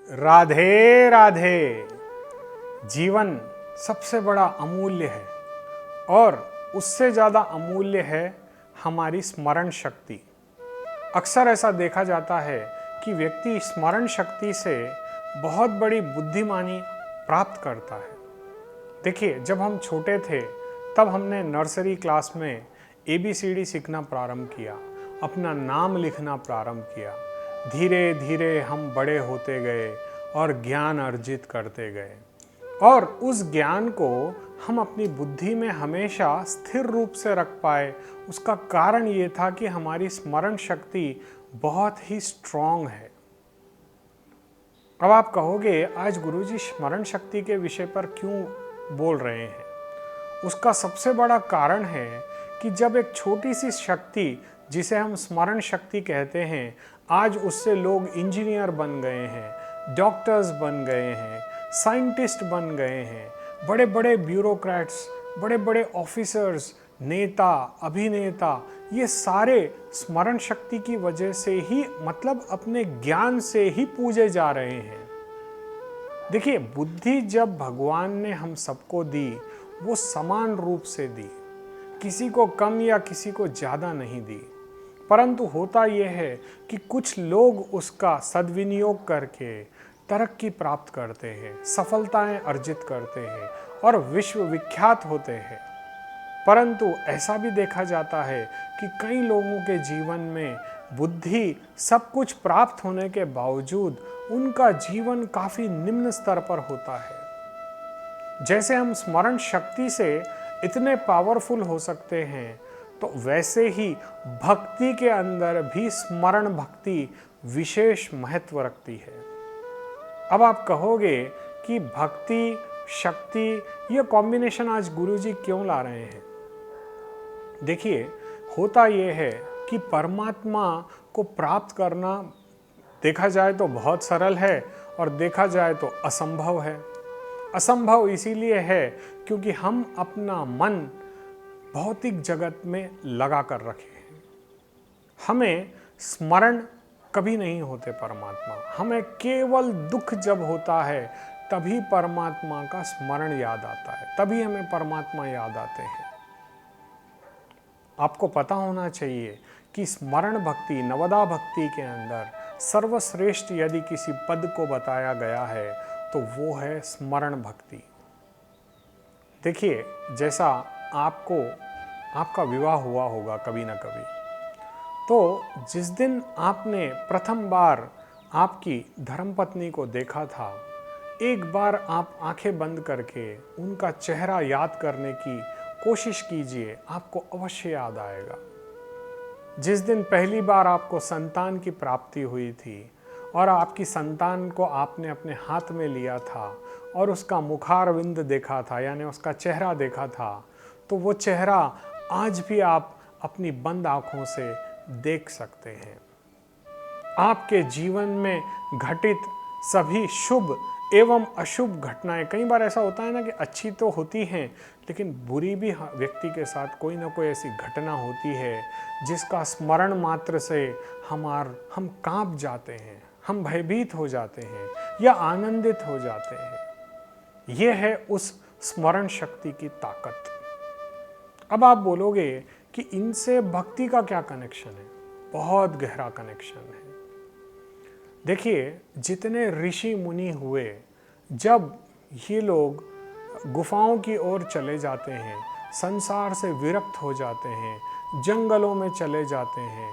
राधे राधे। जीवन सबसे बड़ा अमूल्य है और उससे ज़्यादा अमूल्य है हमारी स्मरण शक्ति। अक्सर ऐसा देखा जाता है कि व्यक्ति स्मरण शक्ति से बहुत बड़ी बुद्धिमानी प्राप्त करता है। देखिए, जब हम छोटे थे तब हमने नर्सरी क्लास में ABCD सीखना प्रारंभ किया, अपना नाम लिखना प्रारंभ किया। धीरे धीरे हम बड़े होते गए और ज्ञान अर्जित करते गए और उस ज्ञान को हम अपनी बुद्धि में हमेशा स्थिर रूप से रख पाए। उसका कारण ये था कि हमारी स्मरण शक्ति बहुत ही स्ट्रांग है। अब आप कहोगे, आज गुरुजी स्मरण शक्ति के विषय पर क्यों बोल रहे हैं? उसका सबसे बड़ा कारण है कि जब एक छोटी सी शक्ति जिसे हम स्मरण शक्ति कहते हैं, आज उससे लोग इंजीनियर बन गए हैं, डॉक्टर्स बन गए हैं, साइंटिस्ट बन गए हैं, बड़े बड़े ब्यूरोक्रेट्स, बड़े बड़े ऑफिसर्स, नेता, अभिनेता, ये सारे स्मरण शक्ति की वजह से ही, मतलब अपने ज्ञान से ही पूजे जा रहे हैं। देखिए, बुद्धि जब भगवान ने हम सबको दी, वो समान रूप से दी, किसी को कम या किसी को ज़्यादा नहीं दी। परंतु होता यह है कि कुछ लोग उसका सद्विनियोग करके तरक्की प्राप्त करते हैं, सफलताएं अर्जित करते हैं और विश्व विख्यात होते हैं। परंतु ऐसा भी देखा जाता है कि कई लोगों के जीवन में बुद्धि सब कुछ प्राप्त होने के बावजूद उनका जीवन काफ़ी निम्न स्तर पर होता है। जैसे हम स्मरण शक्ति से इतने पावरफुल हो सकते हैं, तो वैसे ही भक्ति के अंदर भी स्मरण भक्ति विशेष महत्व रखती है। अब आप कहोगे कि भक्ति, शक्ति, ये कॉम्बिनेशन आज गुरुजी क्यों ला रहे हैं? देखिए, होता यह है कि परमात्मा को प्राप्त करना देखा जाए तो बहुत सरल है और देखा जाए तो असंभव है। असंभव इसीलिए है क्योंकि हम अपना मन भौतिक जगत में लगा कर रखे हैं। हमें स्मरण कभी नहीं होते परमात्मा। हमें केवल दुख जब होता है तभी परमात्मा का स्मरण याद आता है, तभी हमें परमात्मा याद आते हैं। आपको पता होना चाहिए कि स्मरण भक्ति, नवदा भक्ति के अंदर सर्वश्रेष्ठ यदि किसी पद को बताया गया है तो वो है स्मरण भक्ति। देखिए, जैसा आपका विवाह हुआ होगा कभी ना कभी, तो जिस दिन आपने प्रथम बार आपकी धर्मपत्नी को देखा था, एक बार आप आंखें बंद करके उनका चेहरा याद करने की कोशिश कीजिए, आपको अवश्य याद आएगा। जिस दिन पहली बार आपको संतान की प्राप्ति हुई थी और आपकी संतान को आपने अपने हाथ में लिया था और उसका मुखारविंद देखा था, यानी उसका चेहरा देखा था, तो वो चेहरा आज भी आप अपनी बंद आंखों से देख सकते हैं। आपके जीवन में घटित सभी शुभ एवं अशुभ घटनाएं, कई बार ऐसा होता है ना कि अच्छी तो होती हैं लेकिन बुरी भी व्यक्ति के साथ कोई ना कोई ऐसी घटना होती है जिसका स्मरण मात्र से हम कांप जाते हैं, हम भयभीत हो जाते हैं या आनंदित हो जाते हैं। यह है उस स्मरण शक्ति की ताकत। अब आप बोलोगे कि इनसे भक्ति का क्या कनेक्शन है? बहुत गहरा कनेक्शन है। देखिए, जितने ऋषि मुनि हुए, जब ये लोग गुफाओं की ओर चले जाते हैं, संसार से विरक्त हो जाते हैं, जंगलों में चले जाते हैं,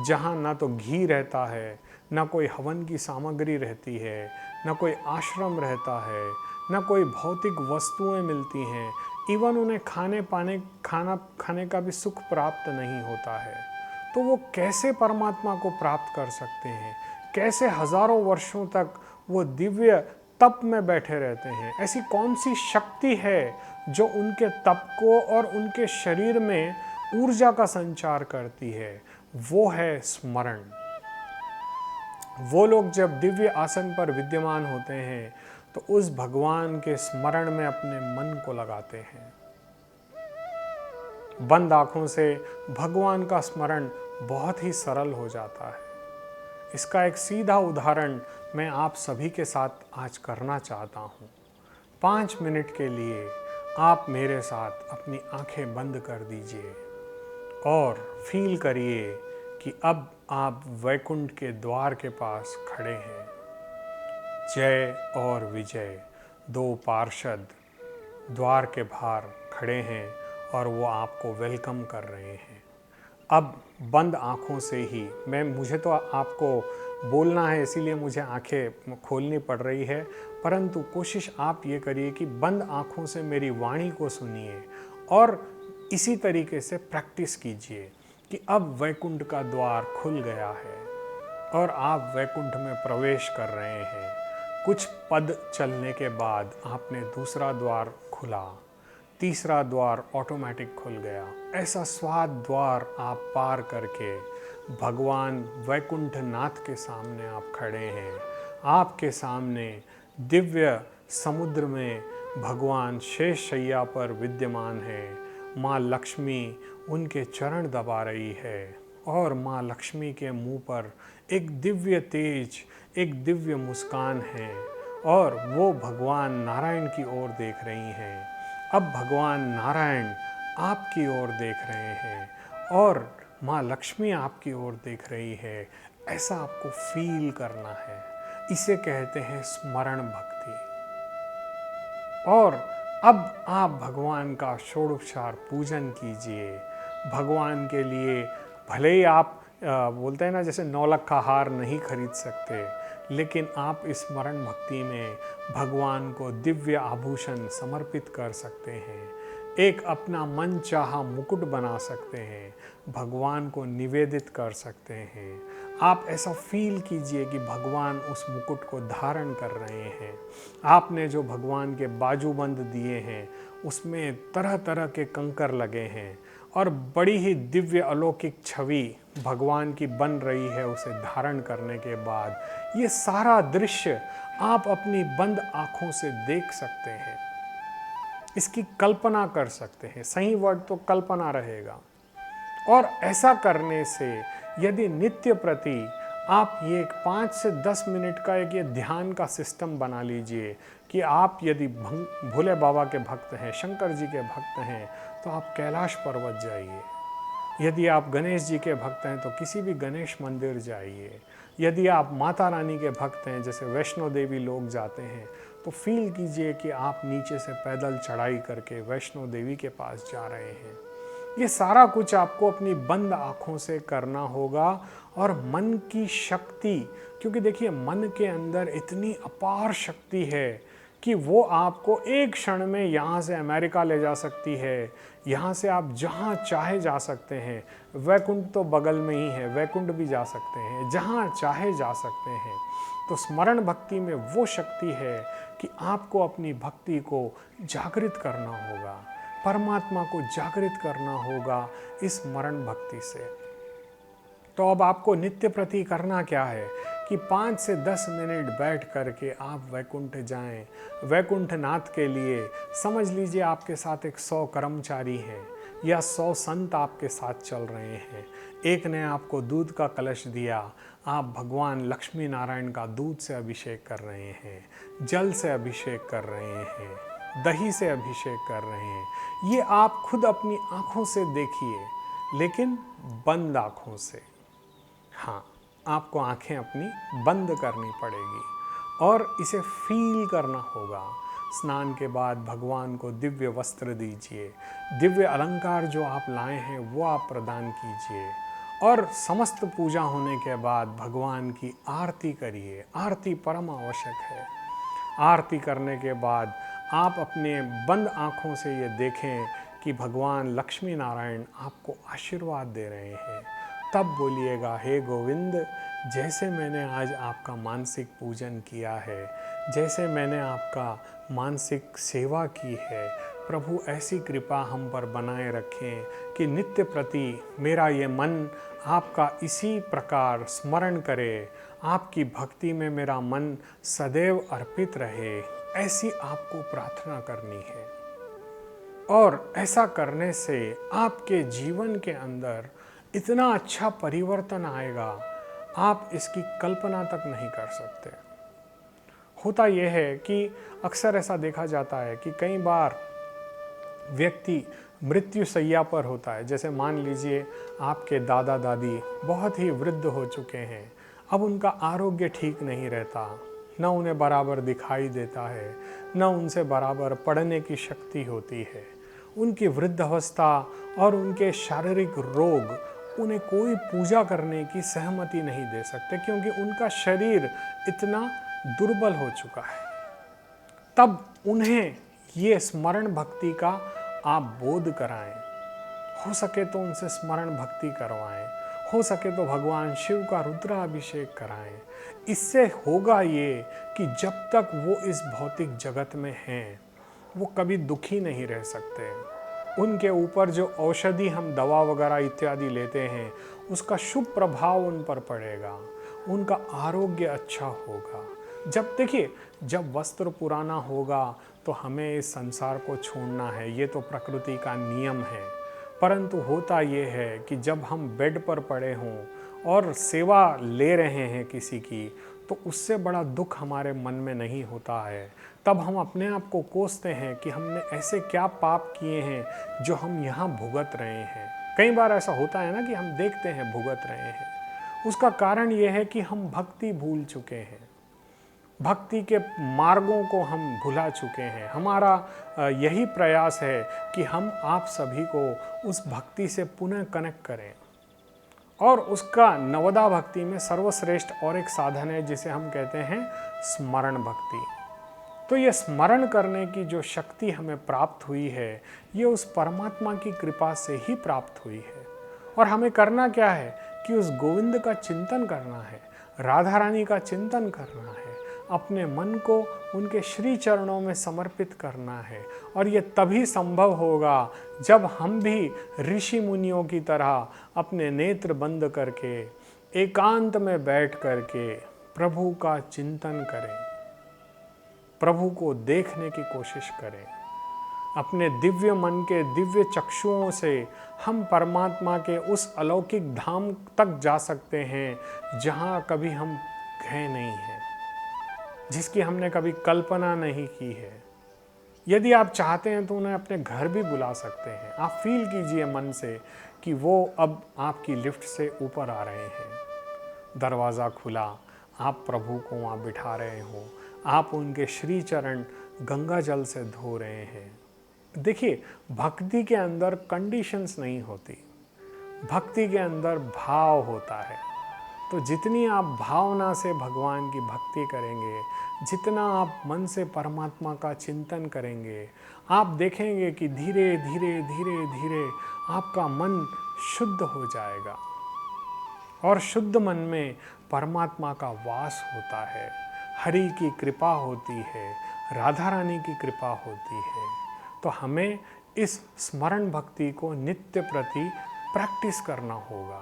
जहाँ ना तो घी रहता है, ना कोई हवन की सामग्री रहती है, ना कोई आश्रम रहता है, ना कोई भौतिक वस्तुएं मिलती हैं, इवन उन्हें खाना खाने का भी सुख प्राप्त नहीं होता है, तो वो कैसे परमात्मा को प्राप्त कर सकते हैं? कैसे हजारों वर्षों तक वो दिव्य तप में बैठे रहते हैं? ऐसी कौन सी शक्ति है जो उनके तप को और उनके शरीर में ऊर्जा का संचार करती है? वो है स्मरण। वो लोग जब दिव्य आसन पर विद्यमान होते हैं तो उस भगवान के स्मरण में अपने मन को लगाते हैं। बंद आंखों से भगवान का स्मरण बहुत ही सरल हो जाता है। इसका एक सीधा उदाहरण मैं आप सभी के साथ आज करना चाहता हूँ। 5 मिनट के लिए आप मेरे साथ अपनी आंखें बंद कर दीजिए और फील करिए कि अब आप वैकुंठ के द्वार के पास खड़े हैं। जय और विजय, दो पार्षद द्वार के बाहर खड़े हैं और वो आपको वेलकम कर रहे हैं। अब बंद आँखों से ही मुझे तो आपको बोलना है, इसीलिए मुझे आंखें खोलनी पड़ रही है, परंतु कोशिश आप ये करिए कि बंद आँखों से मेरी वाणी को सुनिए और इसी तरीके से प्रैक्टिस कीजिए कि अब वैकुंठ का द्वार खुल गया है और आप वैकुंठ में प्रवेश कर रहे हैं। कुछ पद चलने के बाद आपने दूसरा द्वार खुला, तीसरा द्वार ऑटोमेटिक खुल गया। ऐसा स्वाद द्वार आप पार करके भगवान वैकुंठ नाथ के सामने आप खड़े हैं। आपके सामने दिव्य समुद्र में भगवान शेष शैया पर विद्यमान है। माँ लक्ष्मी उनके चरण दबा रही है और माँ लक्ष्मी के मुंह पर एक दिव्य तेज, एक दिव्य मुस्कान है और वो भगवान नारायण की ओर देख रही हैं। अब भगवान नारायण आपकी ओर देख रहे हैं और माँ लक्ष्मी आपकी ओर देख रही है। ऐसा आपको फील करना है। इसे कहते हैं स्मरण भक्ति। और अब आप भगवान का षोडशोपचार पूजन कीजिए। भगवान के लिए भले ही आप बोलते हैं ना, जैसे 9 लाख का हार नहीं खरीद सकते, लेकिन आप इस स्मरण भक्ति में भगवान को दिव्य आभूषण समर्पित कर सकते हैं। एक अपना मन चाहा मुकुट बना सकते हैं, भगवान को निवेदित कर सकते हैं। आप ऐसा फील कीजिए कि भगवान उस मुकुट को धारण कर रहे हैं। आपने जो भगवान के बाजूबंद दिए हैं उसमें तरह तरह के कंकर लगे हैं और बड़ी ही दिव्य अलौकिक छवि भगवान की बन रही है उसे धारण करने के बाद। ये सारा दृश्य आप अपनी बंद आँखों से देख सकते हैं, इसकी कल्पना कर सकते हैं। सही वर्ड तो कल्पना रहेगा। और ऐसा करने से यदि नित्य प्रति आप ये 5 से 10 मिनट का एक ये ध्यान का सिस्टम बना लीजिए कि आप यदि भोले बाबा के भक्त हैं, शंकर जी के भक्त हैं, तो आप कैलाश पर्वत जाइए। यदि आप गणेश जी के भक्त हैं तो किसी भी गणेश मंदिर जाइए। यदि आप माता रानी के भक्त हैं, जैसे वैष्णो देवी लोग जाते हैं, तो फील कीजिए कि आप नीचे से पैदल चढ़ाई करके वैष्णो देवी के पास जा रहे हैं। ये सारा कुछ आपको अपनी बंद आँखों से करना होगा और मन की शक्ति, क्योंकि देखिए मन के अंदर इतनी अपार शक्ति है कि वो आपको एक क्षण में यहाँ से अमेरिका ले जा सकती है, यहाँ से आप जहाँ चाहे जा सकते हैं। वैकुंठ तो बगल में ही है, वैकुंठ भी जा सकते हैं, जहाँ चाहे जा सकते हैं। तो स्मरण भक्ति में वो शक्ति है कि आपको अपनी भक्ति को जागृत करना होगा, परमात्मा को जागृत करना होगा इस स्मरण भक्ति से। तो अब आपको नित्य प्रति करना क्या है कि 5 से 10 मिनट बैठ करके आप वैकुंठ जाएं। वैकुंठ नाथ के लिए समझ लीजिए आपके साथ एक 100 कर्मचारी हैं या 100 संत आपके साथ चल रहे हैं। एक ने आपको दूध का कलश दिया, आप भगवान लक्ष्मी नारायण का दूध से अभिषेक कर रहे हैं, जल से अभिषेक कर रहे हैं, दही से अभिषेक कर रहे हैं। ये आप खुद अपनी आँखों से देखिए, लेकिन बंद आँखों से। हाँ, आपको आंखें अपनी बंद करनी पड़ेगी और इसे फील करना होगा। स्नान के बाद भगवान को दिव्य वस्त्र दीजिए, दिव्य अलंकार जो आप लाए हैं वो आप प्रदान कीजिए और समस्त पूजा होने के बाद भगवान की आरती करिए। आरती परम आवश्यक है। आरती करने के बाद आप अपने बंद आँखों से ये देखें कि भगवान लक्ष्मी नारायण आपको आशीर्वाद दे रहे हैं। तब बोलिएगा, हे गोविंद, जैसे मैंने आज आपका मानसिक पूजन किया है, जैसे मैंने आपका मानसिक सेवा की है, प्रभु ऐसी कृपा हम पर बनाए रखें कि नित्य प्रति मेरा ये मन आपका इसी प्रकार स्मरण करे, आपकी भक्ति में मेरा मन सदैव अर्पित रहे। ऐसी आपको प्रार्थना करनी है और ऐसा करने से आपके जीवन के अंदर इतना अच्छा परिवर्तन आएगा। आप इसकी कल्पना तक नहीं कर सकते। होता यह है कि अक्सर ऐसा देखा जाता है कि कई बार व्यक्ति मृत्यु शैया पर होता है। जैसे मान लीजिए आपके दादा दादी बहुत ही वृद्ध हो चुके हैं, अब उनका आरोग्य ठीक नहीं रहता, न उन्हें बराबर दिखाई देता है, न उनसे बराबर पढ़ने की शक्ति होती है। उनकी वृद्धावस्था और उनके शारीरिक रोग उन्हें कोई पूजा करने की सहमति नहीं दे सकते, क्योंकि उनका शरीर इतना दुर्बल हो चुका है। तब उन्हें ये स्मरण भक्ति का आप बोध कराएं, हो सके तो उनसे स्मरण भक्ति करवाएं, हो सके तो भगवान शिव का रुद्राभिषेक कराएं। इससे होगा ये कि जब तक वो इस भौतिक जगत में हैं, वो कभी दुखी नहीं रह सकते। उनके ऊपर जो औषधि हम दवा वगैरह इत्यादि लेते हैं, उसका शुभ प्रभाव उन पर पड़ेगा, उनका आरोग्य अच्छा होगा। जब देखिए, जब वस्त्र पुराना होगा तो हमें इस संसार को छोड़ना है, ये तो प्रकृति का नियम है। परंतु होता ये है कि जब हम बेड पर पड़े हों और सेवा ले रहे हैं किसी की, तो उससे बड़ा दुख हमारे मन में नहीं होता है। तब हम अपने आप को कोसते हैं कि हमने ऐसे क्या पाप किए हैं जो हम यहाँ भुगत रहे हैं। कई बार ऐसा होता है ना कि हम देखते हैं भुगत रहे हैं, उसका कारण ये है कि हम भक्ति भूल चुके हैं, भक्ति के मार्गों को हम भुला चुके हैं। हमारा यही प्रयास है कि हम आप सभी को उस भक्ति से पुनः कनेक्ट करें, और उसका नवदा भक्ति में सर्वश्रेष्ठ और एक साधन है जिसे हम कहते हैं स्मरण भक्ति। तो ये स्मरण करने की जो शक्ति हमें प्राप्त हुई है, ये उस परमात्मा की कृपा से ही प्राप्त हुई है। और हमें करना क्या है कि उस गोविंद का चिंतन करना है, राधा रानी का चिंतन करना है, अपने मन को उनके श्री चरणों में समर्पित करना है। और ये तभी संभव होगा जब हम भी ऋषि मुनियों की तरह अपने नेत्र बंद करके एकांत में बैठ करके प्रभु का चिंतन करें, प्रभु को देखने की कोशिश करें। अपने दिव्य मन के दिव्य चक्षुओं से हम परमात्मा के उस अलौकिक धाम तक जा सकते हैं जहां कभी हम गए नहीं हैं, जिसकी हमने कभी कल्पना नहीं की है। यदि आप चाहते हैं तो उन्हें अपने घर भी बुला सकते हैं। आप फील कीजिए मन से कि वो अब आपकी लिफ्ट से ऊपर आ रहे हैं, दरवाज़ा खुला, आप प्रभु को वहाँ बिठा रहे हो, आप उनके श्री चरण गंगा जल से धो रहे हैं। देखिए, भक्ति के अंदर कंडीशंस नहीं होती, भक्ति के अंदर भाव होता है। तो जितनी आप भावना से भगवान की भक्ति करेंगे, जितना आप मन से परमात्मा का चिंतन करेंगे, आप देखेंगे कि धीरे धीरे धीरे धीरे आपका मन शुद्ध हो जाएगा। और शुद्ध मन में परमात्मा का वास होता है, हरि की कृपा होती है, राधा रानी की कृपा होती है। तो हमें इस स्मरण भक्ति को नित्य प्रति प्रैक्टिस करना होगा।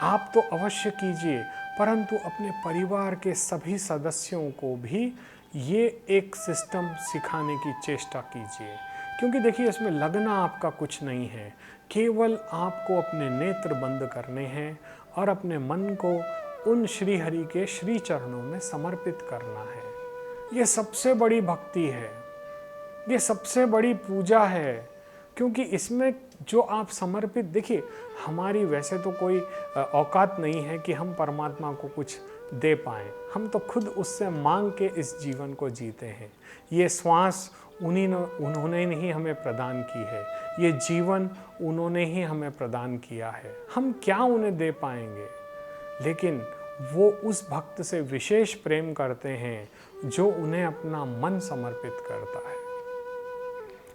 आप तो अवश्य कीजिए, परंतु अपने परिवार के सभी सदस्यों को भी ये एक सिस्टम सिखाने की चेष्टा कीजिए। क्योंकि देखिए, इसमें लगना आपका कुछ नहीं है, केवल आपको अपने नेत्र बंद करने हैं और अपने मन को उन श्री हरि के श्री चरणों में समर्पित करना है। ये सबसे बड़ी भक्ति है, ये सबसे बड़ी पूजा है। क्योंकि इसमें जो आप समर्पित, देखिए, हमारी वैसे तो कोई औकात नहीं है कि हम परमात्मा को कुछ दे पाएँ। हम तो खुद उससे मांग के इस जीवन को जीते हैं। ये श्वास उन्होंने ही हमें प्रदान की है, ये जीवन उन्होंने ही हमें प्रदान किया है। हम क्या उन्हें दे पाएंगे? लेकिन वो उस भक्त से विशेष प्रेम करते हैं जो उन्हें अपना मन समर्पित करता है।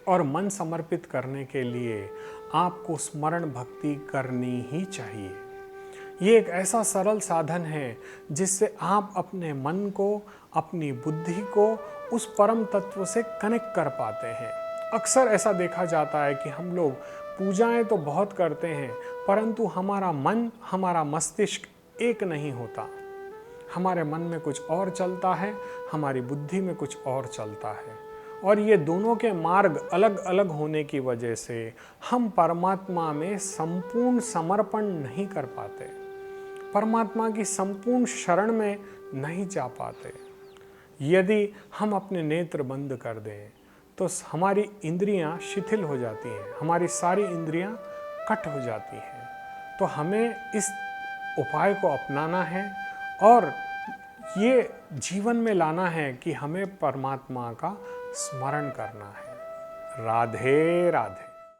और मन समर्पित करने के लिए आपको स्मरण भक्ति करनी ही चाहिए। ये एक ऐसा सरल साधन है जिससे आप अपने मन को, अपनी बुद्धि को उस परम तत्व से कनेक्ट कर पाते हैं। अक्सर ऐसा देखा जाता है कि हम लोग पूजाएं तो बहुत करते हैं, परंतु हमारा मन, हमारा मस्तिष्क एक नहीं होता। हमारे मन में कुछ और चलता है, हमारी बुद्धि में कुछ और चलता है। और ये दोनों के मार्ग अलग अलग होने की वजह से हम परमात्मा में संपूर्ण समर्पण नहीं कर पाते। परमात्मा की संपूर्ण शरण में नहीं जा पाते। यदि हम अपने नेत्र बंद कर दें तो हमारी इंद्रियां शिथिल हो जाती हैं, हमारी सारी इंद्रियां कट हो जाती हैं। तो हमें इस उपाय को अपनाना है और ये जीवन में लाना है कि हमें परमात्मा का स्मरण करना है। राधे राधे।